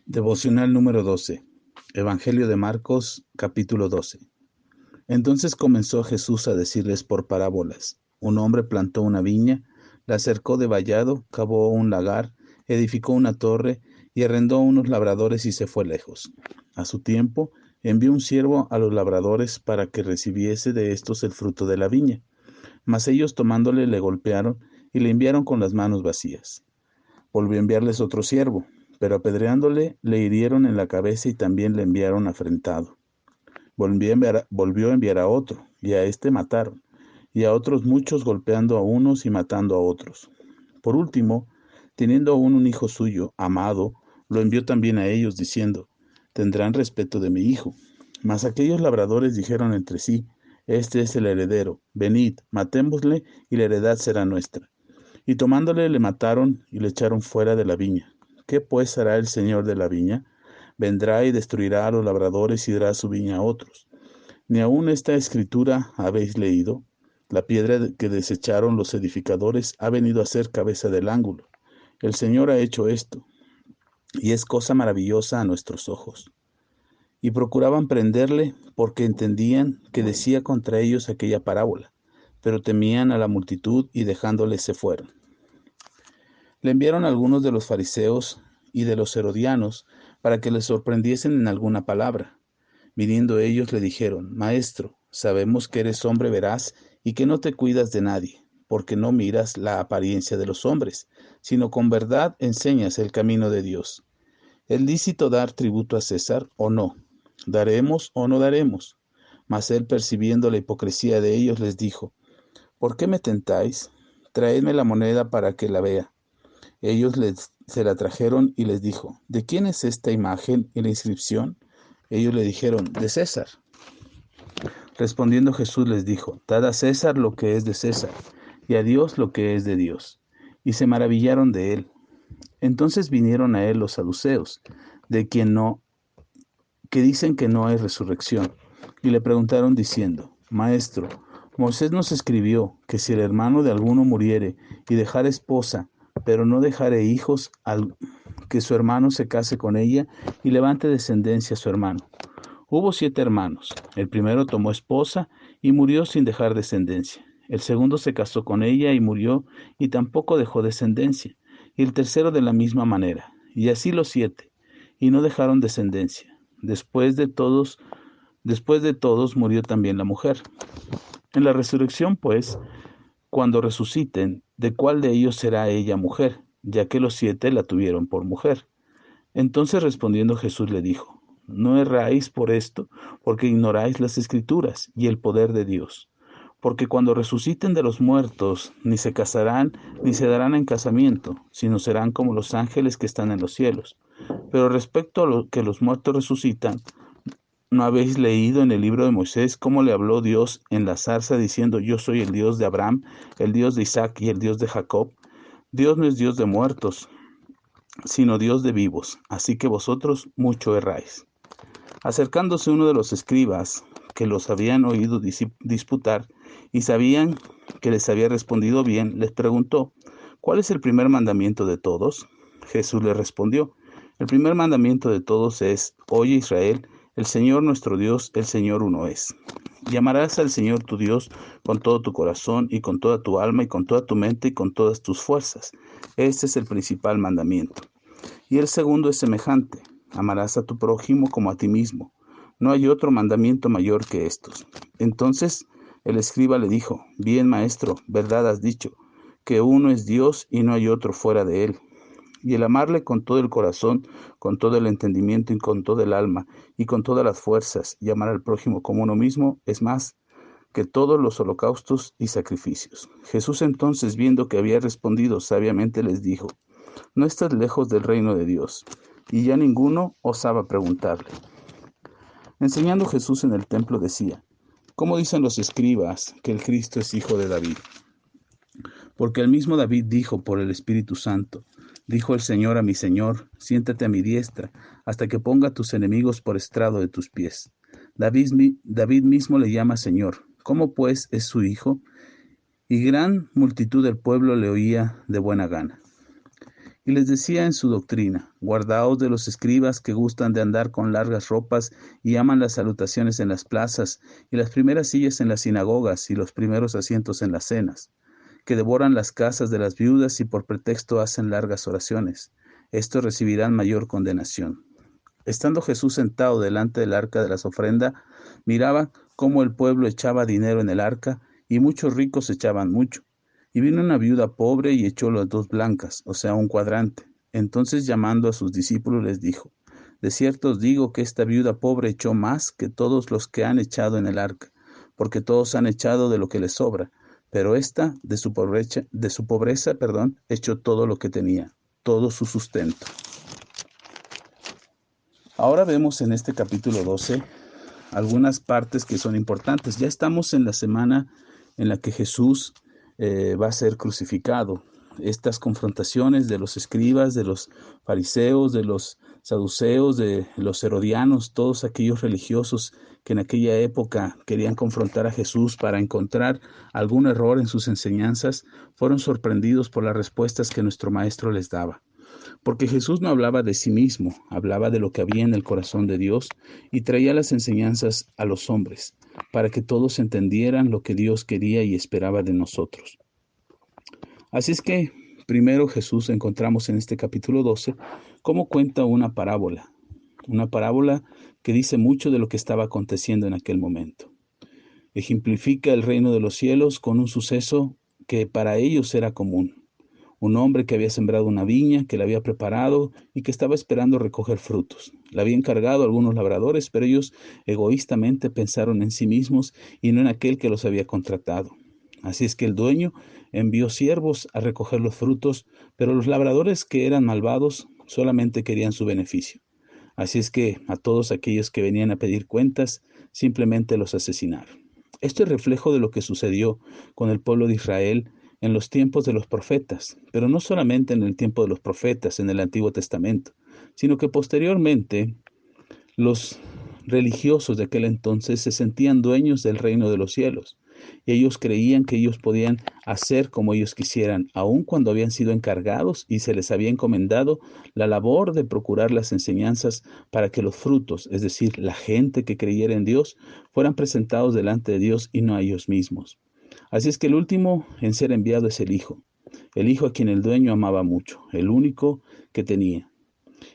Devocional número 12. Evangelio de Marcos, capítulo 12. Entonces comenzó Jesús a decirles por parábolas. Un hombre plantó una viña, la cercó de vallado, cavó un lagar, edificó una torre y arrendó a unos labradores y se fue lejos. A su tiempo envió un siervo a los labradores para que recibiese de estos el fruto de la viña. Mas ellos tomándole le golpearon y le enviaron con las manos vacías. Volvió a enviarles otro siervo, pero apedreándole le hirieron en la cabeza y también le enviaron afrentado. Volvió a enviar a otro, y a éste mataron, y a otros muchos golpeando a unos y matando a otros. Por último, teniendo aún un hijo suyo, amado, lo envió también a ellos, diciendo: Tendrán respeto de mi hijo. Mas aquellos labradores dijeron entre sí: Este es el heredero, venid, matémosle, y la heredad será nuestra. Y tomándole le mataron y le echaron fuera de la viña. ¿Qué pues hará el señor de la viña? Vendrá y destruirá a los labradores y dará su viña a otros. ¿Ni aun esta escritura habéis leído? La piedra que desecharon los edificadores ha venido a ser cabeza del ángulo. El Señor ha hecho esto, y es cosa maravillosa a nuestros ojos. Y procuraban prenderle, porque entendían que decía contra ellos aquella parábola, pero temían a la multitud y dejándole se fueron. Le enviaron algunos de los fariseos y de los herodianos para que le sorprendiesen en alguna palabra. Viniendo ellos le dijeron: Maestro, sabemos que eres hombre veraz y que no te cuidas de nadie, porque no miras la apariencia de los hombres, sino con verdad enseñas el camino de Dios. ¿Es lícito dar tributo a César o no? ¿Daremos o no daremos? Mas él, percibiendo la hipocresía de ellos, les dijo: ¿Por qué me tentáis? Traedme la moneda para que la vea. Ellos se la trajeron y les dijo: ¿De quién es esta imagen y la inscripción? Ellos le dijeron: de César. Respondiendo Jesús les dijo: Dad a César lo que es de César, y a Dios lo que es de Dios. Y se maravillaron de él. Entonces vinieron a él los saduceos, que dicen que no hay resurrección, y le preguntaron diciendo: Maestro, Moisés nos escribió que si el hermano de alguno muriere y dejare esposa, pero no dejare hijos, que su hermano se case con ella y levante descendencia a su hermano. Hubo 7 hermanos. El primero tomó esposa y murió sin dejar descendencia. El segundo se casó con ella y murió y tampoco dejó descendencia. Y el tercero de la misma manera. Y así los 7, y no dejaron descendencia. Después de todos murió también la mujer. En la resurrección, pues, cuando resuciten, ¿de cuál de ellos será ella mujer? Ya que los 7 la tuvieron por mujer. Entonces respondiendo Jesús le dijo: No erráis por esto, porque ignoráis las Escrituras y el poder de Dios. Porque cuando resuciten de los muertos, ni se casarán, ni se darán en casamiento, sino serán como los ángeles que están en los cielos. Pero respecto a lo que los muertos resucitan, ¿no habéis leído en el libro de Moisés cómo le habló Dios en la zarza diciendo: Yo soy el Dios de Abraham, el Dios de Isaac y el Dios de Jacob? Dios no es Dios de muertos, sino Dios de vivos, así que vosotros mucho erráis. Acercándose uno de los escribas, que los habían oído disputar y sabían que les había respondido bien, les preguntó: ¿Cuál es el primer mandamiento de todos? Jesús le respondió: El primer mandamiento de todos es: Oye, Israel, el Señor nuestro Dios, el Señor uno es. Y amarás al Señor tu Dios con todo tu corazón y con toda tu alma y con toda tu mente y con todas tus fuerzas. Este es el principal mandamiento. Y el segundo es semejante: amarás a tu prójimo como a ti mismo. No hay otro mandamiento mayor que estos. Entonces el escriba le dijo: Bien, maestro, verdad has dicho, que uno es Dios y no hay otro fuera de él. Y el amarle con todo el corazón, con todo el entendimiento y con todo el alma y con todas las fuerzas, y amar al prójimo como uno mismo, es más que todos los holocaustos y sacrificios. Jesús entonces, viendo que había respondido sabiamente, les dijo: No estás lejos del reino de Dios. Y ya ninguno osaba preguntarle. Enseñando Jesús en el templo decía: ¿Cómo dicen los escribas que el Cristo es hijo de David? Porque el mismo David dijo por el Espíritu Santo: Dijo el Señor a mi Señor: Siéntate a mi diestra, hasta que ponga a tus enemigos por estrado de tus pies. David mismo le llama Señor. ¿Cómo pues es su hijo? Y gran multitud del pueblo le oía de buena gana. Y les decía en su doctrina: guardaos de los escribas que gustan de andar con largas ropas y aman las salutaciones en las plazas, y las primeras sillas en las sinagogas, y los primeros asientos en las cenas, que devoran las casas de las viudas y por pretexto hacen largas oraciones. Estos recibirán mayor condenación. Estando Jesús sentado delante del arca de las ofrendas, miraba cómo el pueblo echaba dinero en el arca, y muchos ricos echaban mucho. Y vino una viuda pobre y echó las dos blancas, o sea, un cuadrante. Entonces, llamando a sus discípulos, les dijo: de cierto os digo que esta viuda pobre echó más que todos los que han echado en el arca, porque todos han echado de lo que les sobra, pero ésta de su pobreza, echó todo lo que tenía, todo su sustento. Ahora vemos en este capítulo 12 algunas partes que son importantes. Ya estamos en la semana en la que Jesús va a ser crucificado. Estas confrontaciones de los escribas, de los fariseos, de los saduceos, de los herodianos, todos aquellos religiosos que en aquella época querían confrontar a Jesús para encontrar algún error en sus enseñanzas, fueron sorprendidos por las respuestas que nuestro Maestro les daba. Porque Jesús no hablaba de sí mismo, hablaba de lo que había en el corazón de Dios y traía las enseñanzas a los hombres, para que todos entendieran lo que Dios quería y esperaba de nosotros. Así es que primero Jesús encontramos en este capítulo 12 cómo cuenta una parábola que dice mucho de lo que estaba aconteciendo en aquel momento. Ejemplifica el reino de los cielos con un suceso que para ellos era común. Un hombre que había sembrado una viña, que la había preparado y que estaba esperando recoger frutos. La había encargado a algunos labradores, pero ellos egoístamente pensaron en sí mismos y no en aquel que los había contratado. Así es que el dueño envió siervos a recoger los frutos, pero los labradores, que eran malvados, solamente querían su beneficio. Así es que a todos aquellos que venían a pedir cuentas, simplemente los asesinaron. Esto es reflejo de lo que sucedió con el pueblo de Israel en los tiempos de los profetas, pero no solamente en el tiempo de los profetas en el Antiguo Testamento, sino que posteriormente los religiosos de aquel entonces se sentían dueños del reino de los cielos, y ellos creían que ellos podían hacer como ellos quisieran, aun cuando habían sido encargados y se les había encomendado la labor de procurar las enseñanzas para que los frutos, es decir, la gente que creyera en Dios, fueran presentados delante de Dios y no a ellos mismos. Así es que el último en ser enviado es el hijo a quien el dueño amaba mucho, el único que tenía,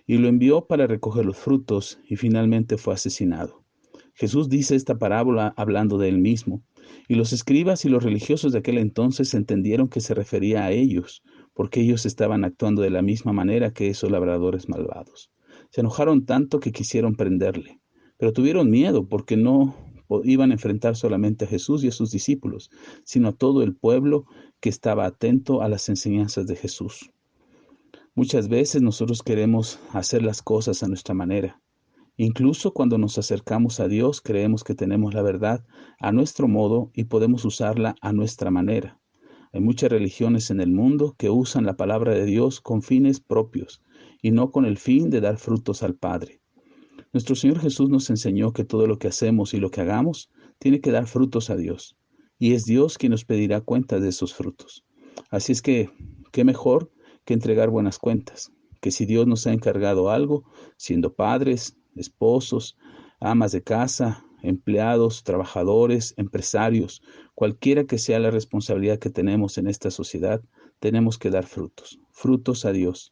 y lo envió para recoger los frutos, y finalmente fue asesinado. Jesús dice esta parábola hablando de él mismo, y los escribas y los religiosos de aquel entonces entendieron que se refería a ellos, porque ellos estaban actuando de la misma manera que esos labradores malvados. Se enojaron tanto que quisieron prenderle, pero tuvieron miedo porque no iban a enfrentar solamente a Jesús y a sus discípulos, sino a todo el pueblo que estaba atento a las enseñanzas de Jesús. Muchas veces nosotros queremos hacer las cosas a nuestra manera. Incluso cuando nos acercamos a Dios, creemos que tenemos la verdad a nuestro modo y podemos usarla a nuestra manera. Hay muchas religiones en el mundo que usan la palabra de Dios con fines propios y no con el fin de dar frutos al Padre. Nuestro Señor Jesús nos enseñó que todo lo que hacemos y lo que hagamos tiene que dar frutos a Dios, y es Dios quien nos pedirá cuentas de esos frutos. Así es que, ¿qué mejor que entregar buenas cuentas? Que si Dios nos ha encargado algo, siendo padres, esposos, amas de casa, empleados, trabajadores, empresarios, cualquiera que sea la responsabilidad que tenemos en esta sociedad, tenemos que dar frutos a Dios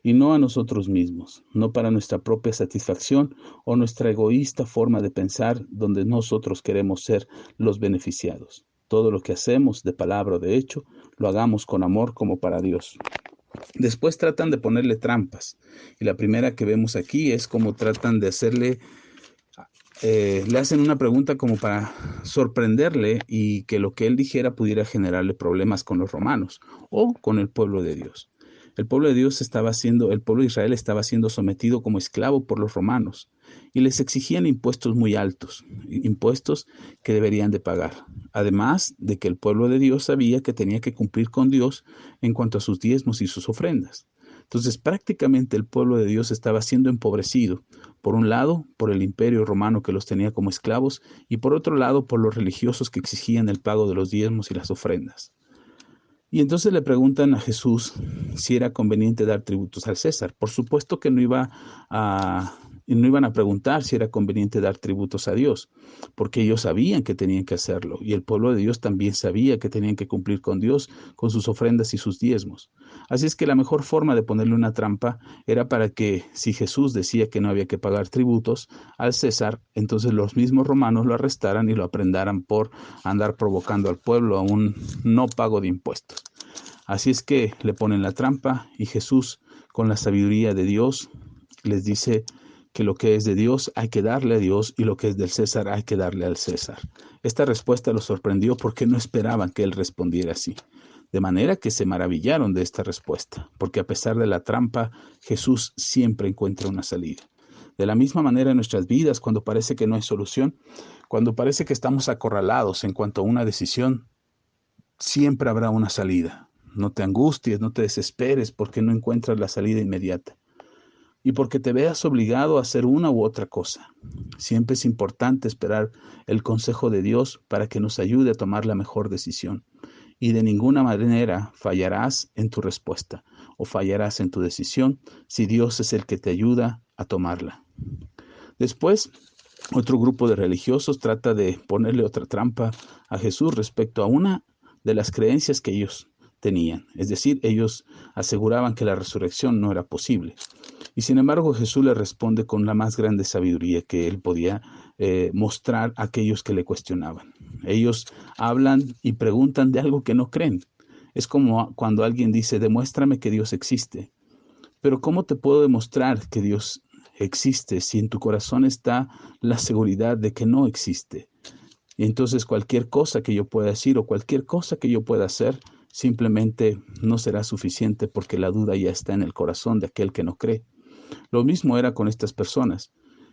y no a nosotros mismos, no para nuestra propia satisfacción o nuestra egoísta forma de pensar donde nosotros queremos ser los beneficiados. Todo lo que hacemos, de palabra o de hecho, lo hagamos con amor como para Dios. Después tratan de ponerle trampas, y la primera que vemos aquí es cómo tratan de hacerle, le hacen una pregunta como para sorprenderle y que lo que él dijera pudiera generarle problemas con los romanos o con el pueblo de Dios. El pueblo de Israel estaba siendo sometido como esclavo por los romanos y les exigían impuestos muy altos, impuestos que deberían de pagar. Además de que el pueblo de Dios sabía que tenía que cumplir con Dios en cuanto a sus diezmos y sus ofrendas. Entonces, prácticamente el pueblo de Dios estaba siendo empobrecido, por un lado, por el imperio romano que los tenía como esclavos, y por otro lado, por los religiosos que exigían el pago de los diezmos y las ofrendas. Y entonces le preguntan a Jesús si era conveniente dar tributos al César. Por supuesto que no iban a preguntar si era conveniente dar tributos a Dios, porque ellos sabían que tenían que hacerlo. Y el pueblo de Dios también sabía que tenían que cumplir con Dios, con sus ofrendas y sus diezmos. Así es que la mejor forma de ponerle una trampa era para que, si Jesús decía que no había que pagar tributos al César, entonces los mismos romanos lo arrestaran y lo aprehendaran por andar provocando al pueblo a un no pago de impuestos. Así es que le ponen la trampa y Jesús, con la sabiduría de Dios, les dice que lo que es de Dios hay que darle a Dios y lo que es del César hay que darle al César. Esta respuesta los sorprendió porque no esperaban que él respondiera así. De manera que se maravillaron de esta respuesta, porque a pesar de la trampa, Jesús siempre encuentra una salida. De la misma manera en nuestras vidas, cuando parece que no hay solución, cuando parece que estamos acorralados en cuanto a una decisión, siempre habrá una salida. No te angusties, no te desesperes porque no encuentras la salida inmediata y porque te veas obligado a hacer una u otra cosa. Siempre es importante esperar el consejo de Dios para que nos ayude a tomar la mejor decisión. Y de ninguna manera fallarás en tu respuesta o fallarás en tu decisión si Dios es el que te ayuda a tomarla. Después, otro grupo de religiosos trata de ponerle otra trampa a Jesús respecto a una de las creencias que ellos tenían. Es decir, ellos aseguraban que la resurrección no era posible. Y sin embargo, Jesús le responde con la más grande sabiduría que él podía mostrar a aquellos que le cuestionaban. Ellos hablan y preguntan de algo que no creen. Es como cuando alguien dice, demuéstrame que Dios existe. Pero ¿cómo te puedo demostrar que Dios existe si en tu corazón está la seguridad de que no existe? Y entonces cualquier cosa que yo pueda decir o cualquier cosa que yo pueda hacer simplemente no será suficiente porque la duda ya está en el corazón de aquel que no cree. Lo mismo era con estas personas.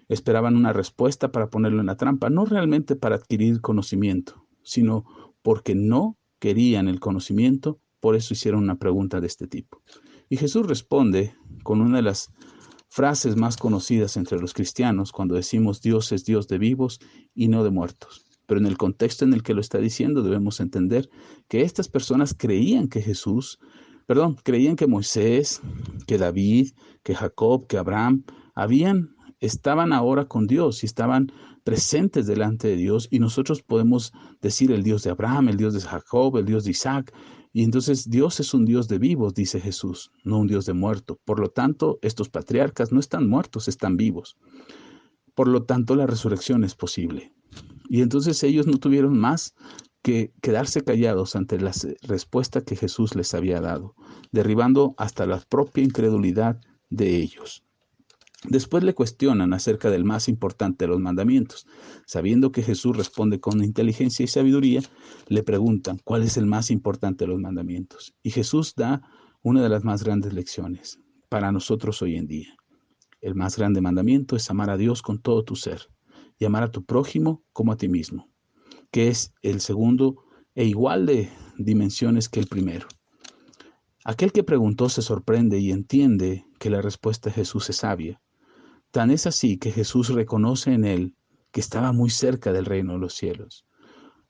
Esperaban una respuesta para ponerlo en la trampa, no realmente para adquirir conocimiento, sino porque no querían el conocimiento, por eso hicieron una pregunta de este tipo. Y Jesús responde con una de las frases más conocidas entre los cristianos cuando decimos Dios es Dios de vivos y no de muertos. Pero en el contexto en el que lo está diciendo debemos entender que estas personas creían que Moisés, que David, que Jacob, que Abraham estaban ahora con Dios y estaban presentes delante de Dios, y nosotros podemos decir el Dios de Abraham, el Dios de Jacob, el Dios de Isaac, y entonces Dios es un Dios de vivos, dice Jesús, no un Dios de muertos. Por lo tanto, estos patriarcas no están muertos, están vivos. Por lo tanto, la resurrección es posible. Y entonces ellos no tuvieron más que quedarse callados ante la respuesta que Jesús les había dado, derribando hasta la propia incredulidad de ellos. Después le cuestionan acerca del más importante de los mandamientos. Sabiendo que Jesús responde con inteligencia y sabiduría, le preguntan cuál es el más importante de los mandamientos. Y Jesús da una de las más grandes lecciones para nosotros hoy en día. El más grande mandamiento es amar a Dios con todo tu ser y amar a tu prójimo como a ti mismo, que es el segundo e igual de dimensiones que el primero. Aquel que preguntó se sorprende y entiende que la respuesta de Jesús es sabia. Tan es así que Jesús reconoce en él que estaba muy cerca del reino de los cielos.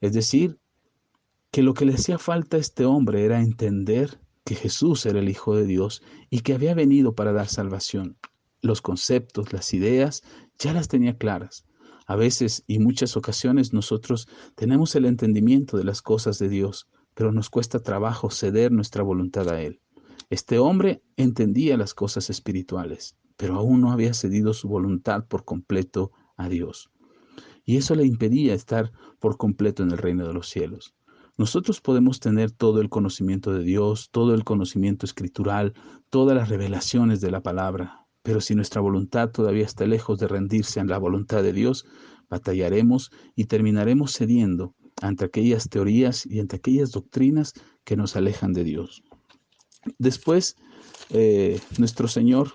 Es decir, que lo que le hacía falta a este hombre era entender que Jesús era el Hijo de Dios y que había venido para dar salvación. Los conceptos, las ideas, ya las tenía claras. A veces y muchas ocasiones nosotros tenemos el entendimiento de las cosas de Dios, pero nos cuesta trabajo ceder nuestra voluntad a Él. Este hombre entendía las cosas espirituales, pero aún no había cedido su voluntad por completo a Dios. Y eso le impedía estar por completo en el reino de los cielos. Nosotros podemos tener todo el conocimiento de Dios, todo el conocimiento escritural, todas las revelaciones de la palabra, pero si nuestra voluntad todavía está lejos de rendirse a la voluntad de Dios, batallaremos y terminaremos cediendo ante aquellas teorías y ante aquellas doctrinas que nos alejan de Dios. Después, nuestro Señor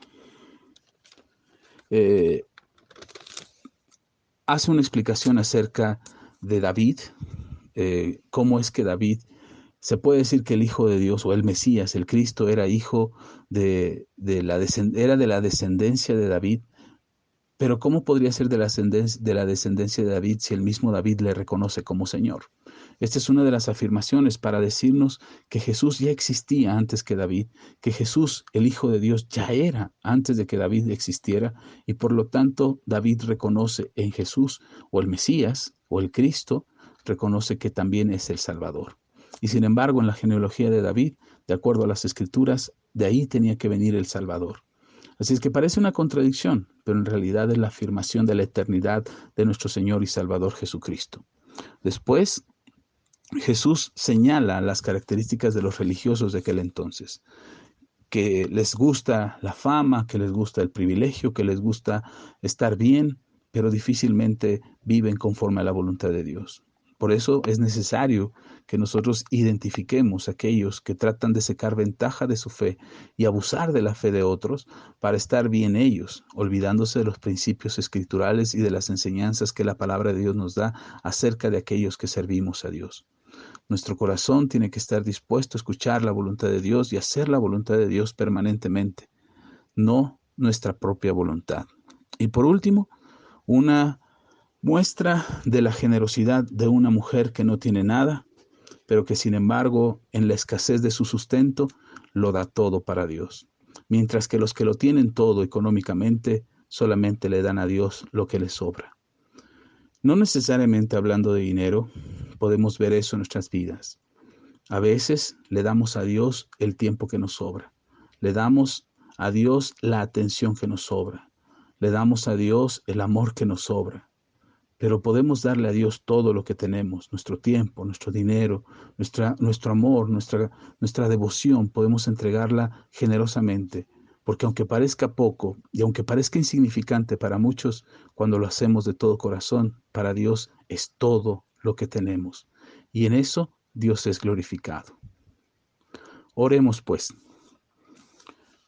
hace una explicación acerca de David, cómo es que David, se puede decir que el Hijo de Dios o el Mesías, el Cristo, era hijo era de la descendencia de David, pero ¿cómo podría ser de la descendencia de David si el mismo David le reconoce como Señor? Esta es una de las afirmaciones para decirnos que Jesús ya existía antes que David, que Jesús, el Hijo de Dios, ya era antes de que David existiera, y por lo tanto David reconoce en Jesús, o el Mesías, o el Cristo, reconoce que también es el Salvador. Y sin embargo, en la genealogía de David, de acuerdo a las Escrituras, de ahí tenía que venir el Salvador. Así es que parece una contradicción, pero en realidad es la afirmación de la eternidad de nuestro Señor y Salvador Jesucristo. Después, Jesús señala las características de los religiosos de aquel entonces, que les gusta la fama, que les gusta el privilegio, que les gusta estar bien, pero difícilmente viven conforme a la voluntad de Dios. Por eso es necesario que nosotros identifiquemos a aquellos que tratan de sacar ventaja de su fe y abusar de la fe de otros para estar bien ellos, olvidándose de los principios escriturales y de las enseñanzas que la palabra de Dios nos da acerca de aquellos que servimos a Dios. Nuestro corazón tiene que estar dispuesto a escuchar la voluntad de Dios y hacer la voluntad de Dios permanentemente, no nuestra propia voluntad. Y por último, una muestra de la generosidad de una mujer que no tiene nada, pero que sin embargo, en la escasez de su sustento, lo da todo para Dios. Mientras que los que lo tienen todo económicamente, solamente le dan a Dios lo que les sobra. No necesariamente hablando de dinero, podemos ver eso en nuestras vidas. A veces le damos a Dios el tiempo que nos sobra. Le damos a Dios la atención que nos sobra. Le damos a Dios el amor que nos sobra. Pero podemos darle a Dios todo lo que tenemos, nuestro tiempo, nuestro dinero, nuestro amor, nuestra devoción, podemos entregarla generosamente. Porque aunque parezca poco y aunque parezca insignificante para muchos, cuando lo hacemos de todo corazón, para Dios es todo lo que tenemos. Y en eso Dios es glorificado. Oremos pues.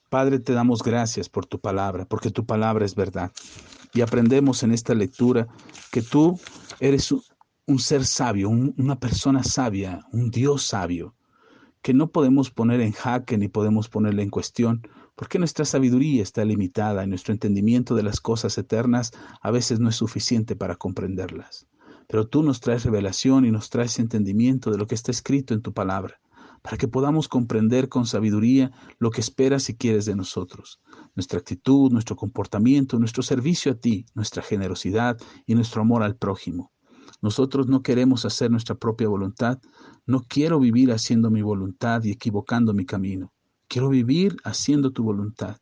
Padre, te damos gracias por tu palabra, porque tu palabra es verdad. Y aprendemos en esta lectura que tú eres un ser sabio, una persona sabia, un Dios sabio, que no podemos poner en jaque ni podemos ponerle en cuestión, porque nuestra sabiduría está limitada y nuestro entendimiento de las cosas eternas a veces no es suficiente para comprenderlas. Pero tú nos traes revelación y nos traes entendimiento de lo que está escrito en tu palabra, para que podamos comprender con sabiduría lo que esperas y quieres de nosotros. Nuestra actitud, nuestro comportamiento, nuestro servicio a ti, nuestra generosidad y nuestro amor al prójimo. Nosotros no queremos hacer nuestra propia voluntad. No quiero vivir haciendo mi voluntad y equivocando mi camino. Quiero vivir haciendo tu voluntad.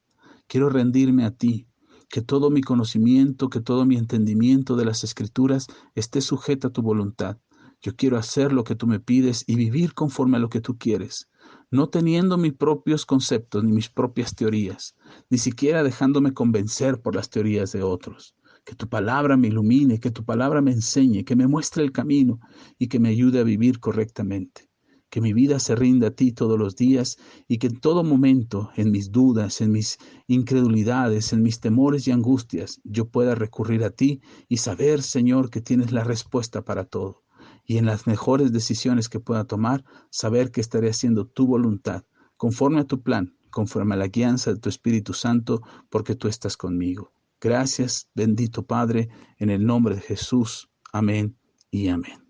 Quiero rendirme a ti. Que todo mi conocimiento, que todo mi entendimiento de las Escrituras esté sujeto a tu voluntad. Yo quiero hacer lo que tú me pides y vivir conforme a lo que tú quieres, no teniendo mis propios conceptos ni mis propias teorías, ni siquiera dejándome convencer por las teorías de otros. Que tu palabra me ilumine, que tu palabra me enseñe, que me muestre el camino y que me ayude a vivir correctamente. Que mi vida se rinda a ti todos los días y que en todo momento, en mis dudas, en mis incredulidades, en mis temores y angustias, yo pueda recurrir a ti y saber, Señor, que tienes la respuesta para todo. Y en las mejores decisiones que pueda tomar, saber que estaré haciendo tu voluntad, conforme a tu plan, conforme a la guianza de tu Espíritu Santo, porque tú estás conmigo. Gracias, bendito Padre, en el nombre de Jesús. Amén y amén.